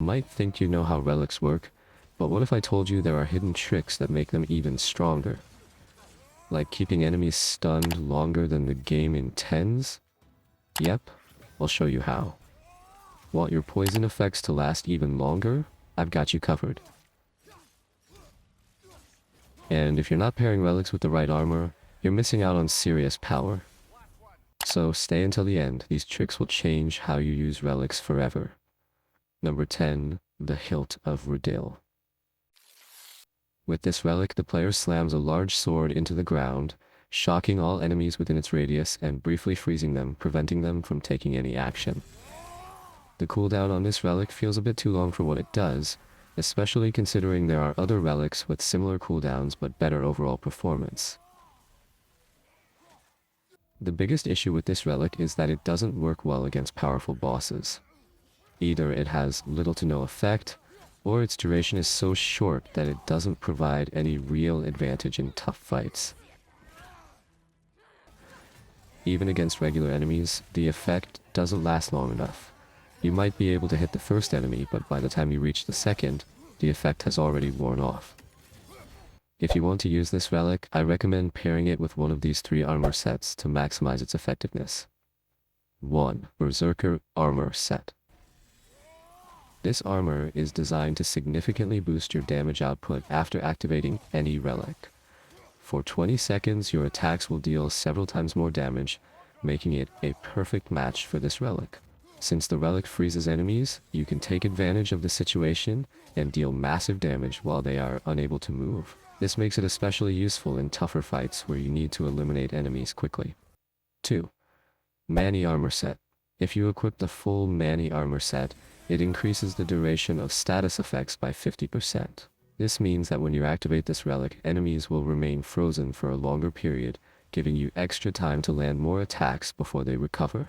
You might think you know how relics work, but what if I told you there are hidden tricks that make them even stronger? Like keeping enemies stunned longer than the game intends? Yep, I'll show you how. Want your poison effects to last even longer? I've got you covered. And if you're not pairing relics with the right armor, you're missing out on serious power. So stay until the end, these tricks will change how you use relics forever. Number 10, the Hilt of Ridill. With this relic, the player slams a large sword into the ground, shocking all enemies within its radius and briefly freezing them, preventing them from taking any action. The cooldown on this relic feels a bit too long for what it does, especially considering there are other relics with similar cooldowns but better overall performance. The biggest issue with this relic is that it doesn't work well against powerful bosses. Either it has little to no effect, or its duration is so short that it doesn't provide any real advantage in tough fights. Even against regular enemies, the effect doesn't last long enough. You might be able to hit the first enemy, but by the time you reach the second, the effect has already worn off. If you want to use this relic, I recommend pairing it with one of these 3 armor sets to maximize its effectiveness. 1. Berserker Armor Set. This armor is designed to significantly boost your damage output after activating any relic. For 20 seconds, your attacks will deal several times more damage, making it a perfect match for this relic. Since the relic freezes enemies, you can take advantage of the situation and deal massive damage while they are unable to move. This makes it especially useful in tougher fights where you need to eliminate enemies quickly. 2. Mani Armor Set. If you equip the full Mani Armor Set, it increases the duration of status effects by 50%. This means that when you activate this relic, enemies will remain frozen for a longer period, giving you extra time to land more attacks before they recover.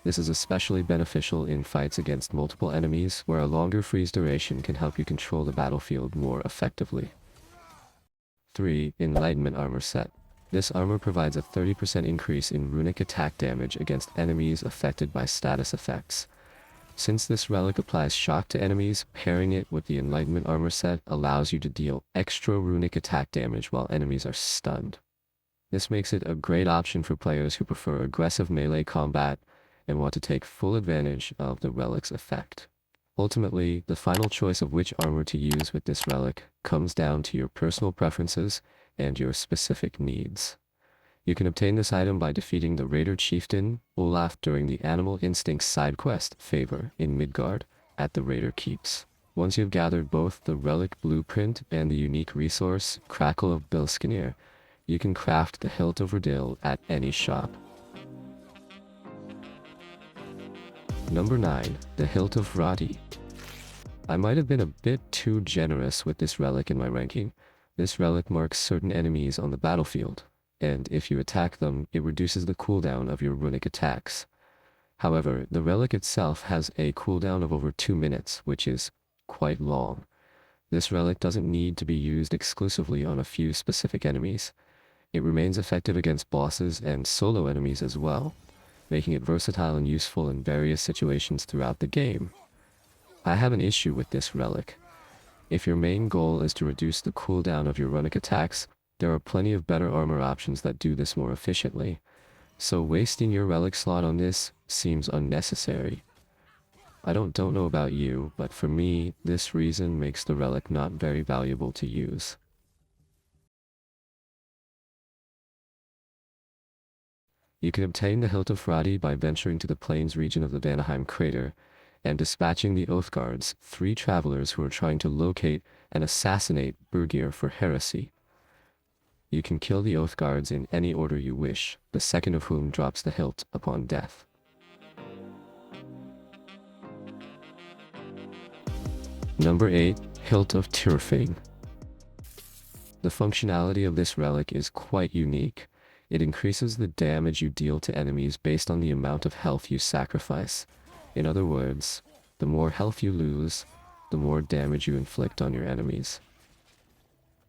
This is especially beneficial in fights against multiple enemies, where a longer freeze duration can help you control the battlefield more effectively. 3. Enlightenment Armor Set. This armor provides a 30% increase in runic attack damage against enemies affected by status effects. Since this relic applies shock to enemies, pairing it with the Enlightenment Armor Set allows you to deal extra runic attack damage while enemies are stunned. This makes it a great option for players who prefer aggressive melee combat and want to take full advantage of the relic's effect. Ultimately, the final choice of which armor to use with this relic comes down to your personal preferences and your specific needs. You can obtain this item by defeating the Raider Chieftain, Olaf, during the Animal Instincts side quest, Favor, in Midgard, at the Raider Keeps. Once you've gathered both the relic blueprint and the unique resource, Crackle of Bilskirnir, you can craft the Hilt of Ridill at any shop. Number 9. The Hilt of Hrotti. I might have been a bit too generous with this relic in my ranking. This relic marks certain enemies on the battlefield, and if you attack them, it reduces the cooldown of your runic attacks. However, the relic itself has a cooldown of over 2 minutes, which is quite long. This relic doesn't need to be used exclusively on a few specific enemies. It remains effective against bosses and solo enemies as well, making it versatile and useful in various situations throughout the game. I have an issue with this relic. If your main goal is to reduce the cooldown of your runic attacks, there are plenty of better armor options that do this more efficiently, so wasting your relic slot on this seems unnecessary. I don't know about you, but for me, this reason makes the relic not very valuable to use. You can obtain the Hilt of Hrotti by venturing to the plains region of the Vanaheim crater and dispatching the Oathguards, 3 travelers who are trying to locate and assassinate Birgir for heresy. You can kill the Oathguards in any order you wish, the second of whom drops the hilt upon death. Number 8. Hilt of Tyrfing. The functionality of this relic is quite unique. It increases the damage you deal to enemies based on the amount of health you sacrifice. In other words, the more health you lose, the more damage you inflict on your enemies.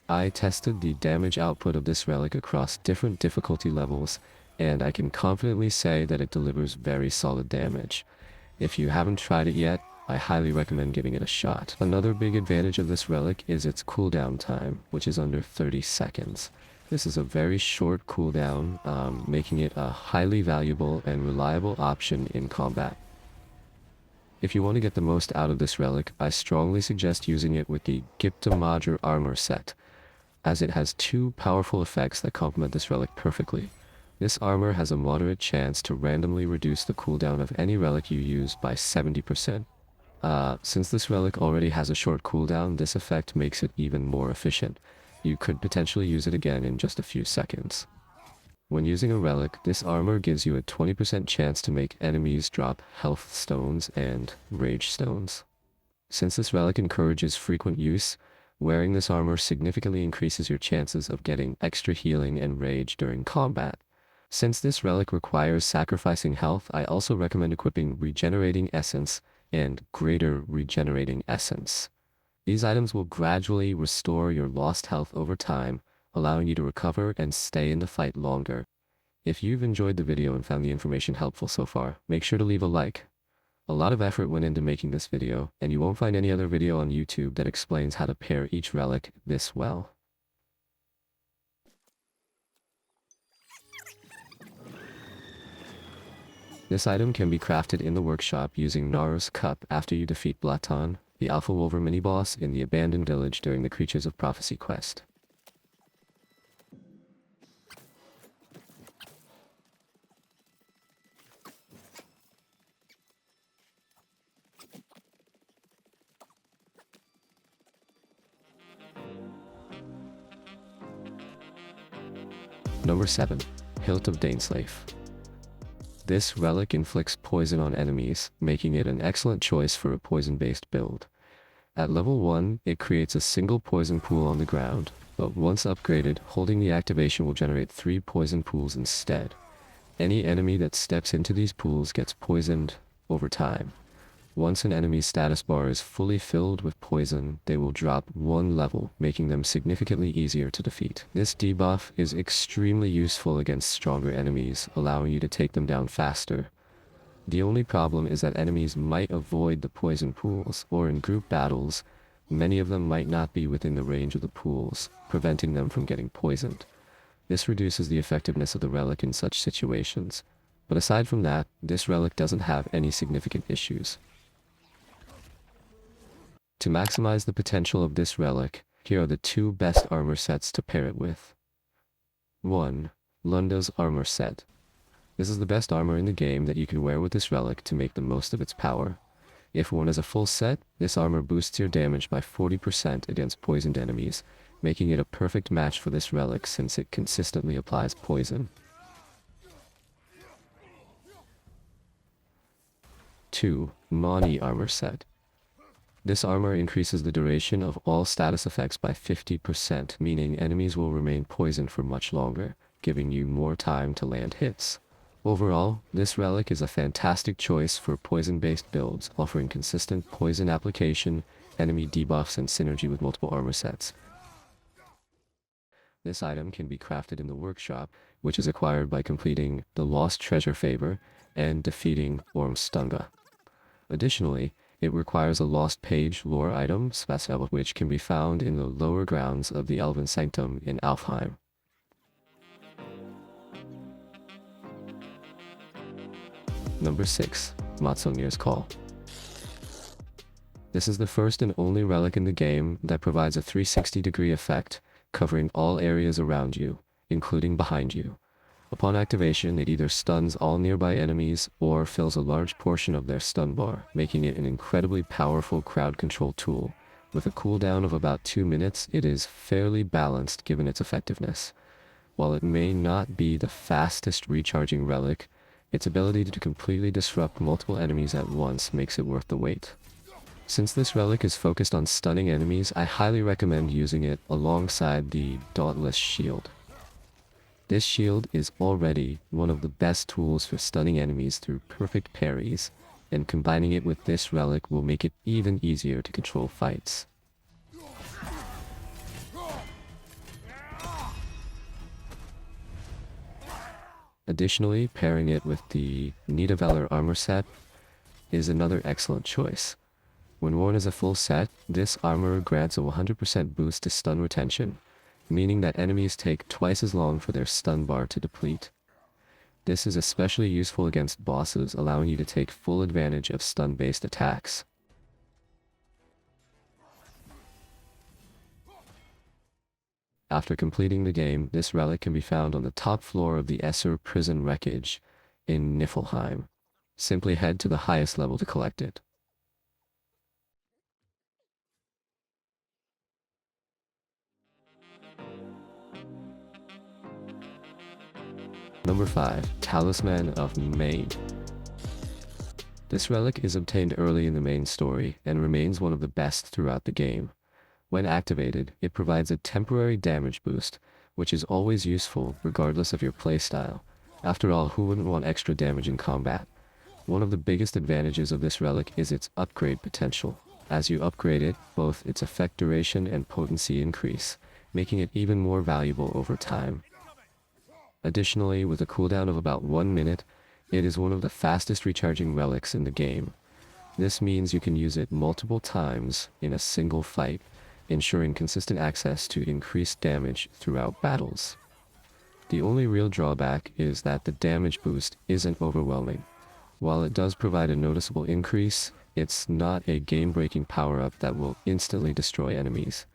I tested the damage output of this relic across different difficulty levels, and I can confidently say that it delivers very solid damage. If you haven't tried it yet, I highly recommend giving it a shot. Another big advantage of this relic is its cooldown time, which is under 30 seconds. This is a very short cooldown, making it a highly valuable and reliable option in combat. If you want to get the most out of this relic, I strongly suggest using it with the Hilt of Hrotti armor set, as it has two powerful effects that complement this relic perfectly. This armor has a moderate chance to randomly reduce the cooldown of any relic you use by 70%. Since this relic already has a short cooldown, this effect makes it even more efficient. You could potentially use it again in just a few seconds. When using a relic, this armor gives you a 20% chance to make enemies drop health stones and rage stones. Since this relic encourages frequent use, wearing this armor significantly increases your chances of getting extra healing and rage during combat. Since this relic requires sacrificing health, I also recommend equipping Regenerating Essence and Greater Regenerating Essence. These items will gradually restore your lost health over time, allowing you to recover and stay in the fight longer. If you've enjoyed the video and found the information helpful so far, make sure to leave a like. A lot of effort went into making this video, and you won't find any other video on YouTube that explains how to pair each relic this well. This item can be crafted in the workshop using Nar's Cup after you defeat Blaton, the Alpha Wolver mini-boss in the abandoned village during the Creatures of Prophecy quest. Number 7. Hilt of Dainsleif. This relic inflicts poison on enemies, making it an excellent choice for a poison-based build. At level 1, it creates a single poison pool on the ground, but once upgraded, holding the activation will generate 3 poison pools instead. Any enemy that steps into these pools gets poisoned over time. Once an enemy's status bar is fully filled with poison, they will drop 1 level, making them significantly easier to defeat. This debuff is extremely useful against stronger enemies, allowing you to take them down faster. The only problem is that enemies might avoid the poison pools, or in group battles, many of them might not be within the range of the pools, preventing them from getting poisoned. This reduces the effectiveness of the relic in such situations, but aside from that, this relic doesn't have any significant issues. To maximize the potential of this relic, here are the 2 best armor sets to pair it with. 1. Lunda's Armor Set. This is the best armor in the game that you can wear with this relic to make the most of its power. If worn as a full set, this armor boosts your damage by 40% against poisoned enemies, making it a perfect match for this relic since it consistently applies poison. 2. Meign Armor Set. This armor increases the duration of all status effects by 50%, meaning enemies will remain poisoned for much longer, giving you more time to land hits. Overall, this relic is a fantastic choice for poison-based builds, offering consistent poison application, enemy debuffs, and synergy with multiple armor sets. This item can be crafted in the workshop, which is acquired by completing the Lost Treasure Favor and defeating Ormstunga. Additionally, it requires a Lost Page lore item, which can be found in the lower grounds of the Elven Sanctum in Alfheim. Number 6. Matsungnir's Call. This is the first and only relic in the game that provides a 360-degree effect, covering all areas around you, including behind you. Upon activation, it either stuns all nearby enemies or fills a large portion of their stun bar, making it an incredibly powerful crowd control tool. With a cooldown of about 2 minutes, it is fairly balanced given its effectiveness. While it may not be the fastest recharging relic, its ability to completely disrupt multiple enemies at once makes it worth the wait. Since this relic is focused on stunning enemies, I highly recommend using it alongside the Dauntless Shield. This shield is already one of the best tools for stunning enemies through perfect parries, and combining it with this relic will make it even easier to control fights. Additionally, pairing it with the Nidavellir armor set is another excellent choice. When worn as a full set, this armor grants a 100% boost to stun retention, meaning that enemies take twice as long for their stun bar to deplete. This is especially useful against bosses, allowing you to take full advantage of stun-based attacks. After completing the game, this relic can be found on the top floor of the Esser prison wreckage in Niflheim. Simply head to the highest level to collect it. Number 5. Talisman of Meign. This relic is obtained early in the main story and remains one of the best throughout the game. When activated, it provides a temporary damage boost, which is always useful regardless of your playstyle. After all, who wouldn't want extra damage in combat? One of the biggest advantages of this relic is its upgrade potential. As you upgrade it, both its effect duration and potency increase, making it even more valuable over time. Additionally, with a cooldown of about 1 minute, it is one of the fastest recharging relics in the game. This means you can use it multiple times in a single fight, ensuring consistent access to increased damage throughout battles. The only real drawback is that the damage boost isn't overwhelming. While it does provide a noticeable increase, it's not a game-breaking power-up that will instantly destroy enemies.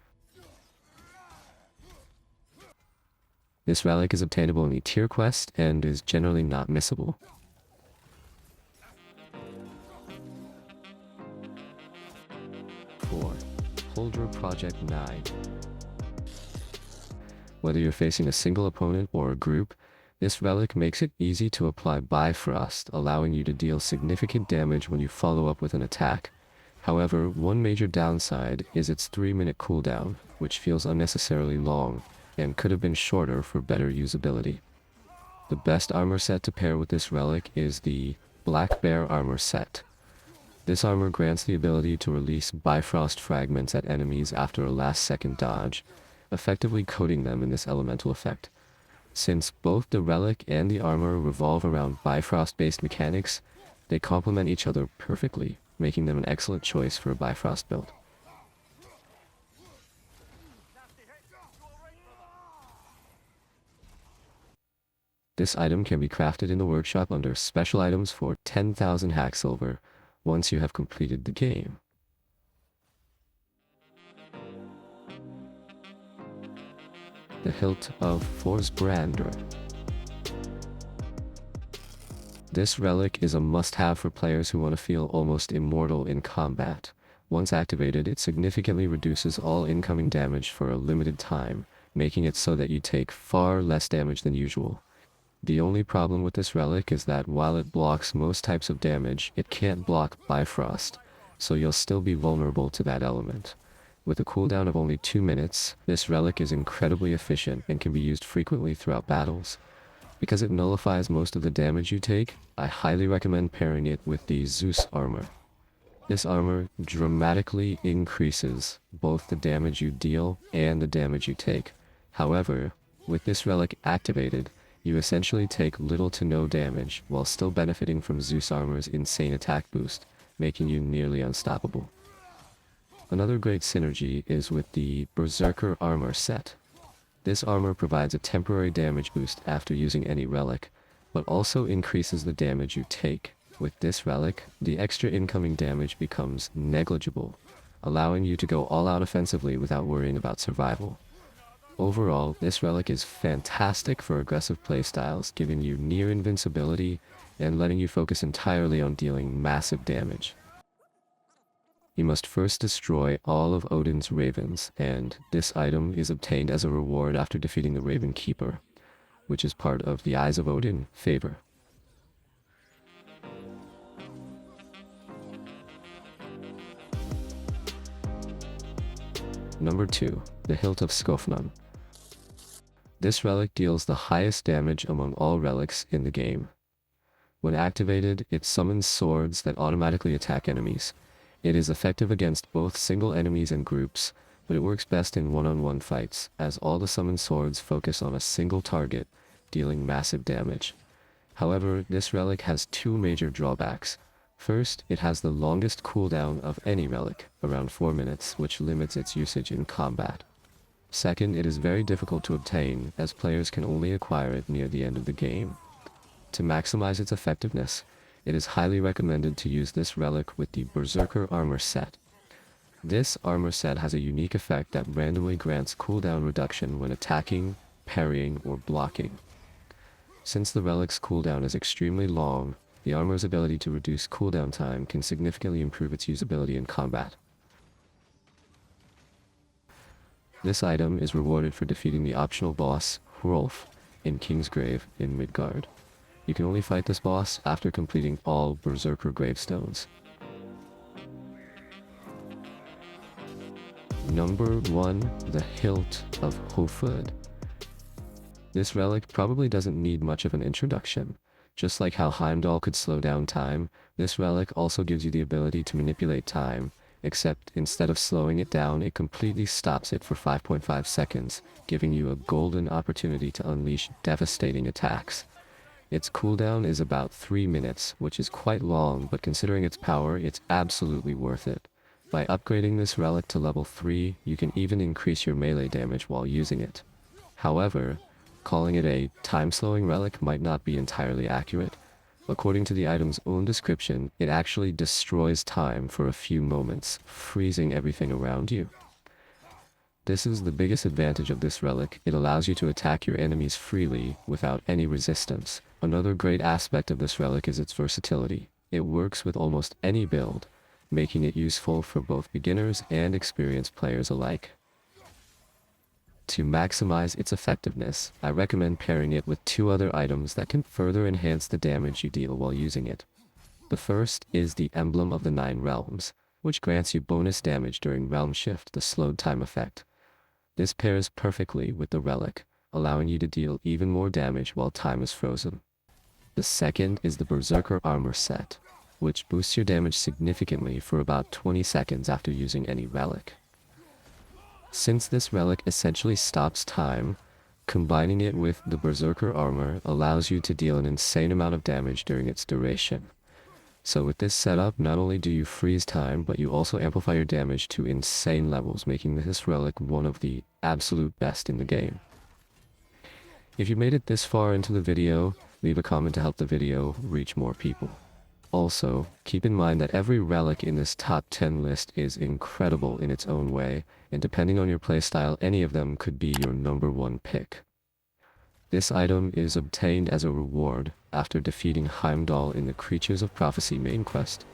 This relic is obtainable in the tier quest and is generally not missable. Huldra Project 9. Whether you're facing a single opponent or a group, this relic makes it easy to apply Bifrost, allowing you to deal significant damage when you follow up with an attack. However, one major downside is its 3-minute cooldown, which feels unnecessarily long, and could have been shorter for better usability. The best armor set to pair with this relic is the Black Bear armor set. This armor grants the ability to release Bifrost fragments at enemies after a last-second dodge, effectively coating them in this elemental effect. Since both the relic and the armor revolve around Bifrost-based mechanics, they complement each other perfectly, making them an excellent choice for a Bifrost build. This item can be crafted in the workshop under special items for 10,000 hack silver once you have completed the game. The Hilt of Forsbrandr. This relic is a must-have for players who want to feel almost immortal in combat. Once activated, it significantly reduces all incoming damage for a limited time, making it so that you take far less damage than usual. The only problem with this relic is that while it blocks most types of damage, it can't block Bifrost, so you'll still be vulnerable to that element. With a cooldown of only 2 minutes, this relic is incredibly efficient and can be used frequently throughout battles. Because it nullifies most of the damage you take, I highly recommend pairing it with the Zeus armor. This armor dramatically increases both the damage you deal and the damage you take. However, with this relic activated, you essentially take little to no damage while still benefiting from Zeus armor's insane attack boost, making you nearly unstoppable. Another great synergy is with the Berserker armor set. This armor provides a temporary damage boost after using any relic, but also increases the damage you take. With this relic, the extra incoming damage becomes negligible, allowing you to go all out offensively without worrying about survival. Overall, this relic is fantastic for aggressive playstyles, giving you near invincibility and letting you focus entirely on dealing massive damage. You must first destroy all of Odin's ravens, and this item is obtained as a reward after defeating the Raven Keeper, which is part of the Eyes of Odin favor. Number 2. The Hilt of Skofnung. This relic deals the highest damage among all relics in the game. When activated, it summons swords that automatically attack enemies. It is effective against both single enemies and groups, but it works best in one-on-one fights, as all the summoned swords focus on a single target, dealing massive damage. However, this relic has 2 major drawbacks. First, it has the longest cooldown of any relic, around 4 minutes, which limits its usage in combat. Second, it is very difficult to obtain, as players can only acquire it near the end of the game. To maximize its effectiveness, it is highly recommended to use this relic with the Berserker armor set. This armor set has a unique effect that randomly grants cooldown reduction when attacking, parrying, or blocking. Since the relic's cooldown is extremely long, the armor's ability to reduce cooldown time can significantly improve its usability in combat. This item is rewarded for defeating the optional boss, Hrolf, in Kingsgrave in Midgard. You can only fight this boss after completing all Berserker gravestones. Number 1. The Hilt of Hofud. This relic probably doesn't need much of an introduction. Just like how Heimdall could slow down time, this relic also gives you the ability to manipulate time, except instead of slowing it down, it completely stops it for 5.5 seconds, giving you a golden opportunity to unleash devastating attacks. Its cooldown is about 3 minutes, which is quite long, but considering its power, it's absolutely worth it. By upgrading this relic to level 3, you can even increase your melee damage while using it. However, calling it a time-slowing relic might not be entirely accurate. According to the item's own description, it actually destroys time for a few moments, freezing everything around you. This is the biggest advantage of this relic. It allows you to attack your enemies freely without any resistance. Another great aspect of this relic is its versatility. It works with almost any build, making it useful for both beginners and experienced players alike. To maximize its effectiveness, I recommend pairing it with 2 other items that can further enhance the damage you deal while using it. The first is the Emblem of the 9 Realms, which grants you bonus damage during Realm Shift, the slowed time effect. This pairs perfectly with the relic, allowing you to deal even more damage while time is frozen. The second is the Berserker armor set, which boosts your damage significantly for about 20 seconds after using any relic. Since this relic essentially stops time, combining it with the Berserker armor allows you to deal an insane amount of damage during its duration. So with this setup, not only do you freeze time, but you also amplify your damage to insane levels, making this relic one of the absolute best in the game. If you made it this far into the video, leave a comment to help the video reach more people. Also, keep in mind that every relic in this top 10 list is incredible in its own way, and depending on your playstyle, any of them could be your number 1 pick. This item is obtained as a reward after defeating Heimdall in the Creatures of Prophecy main quest.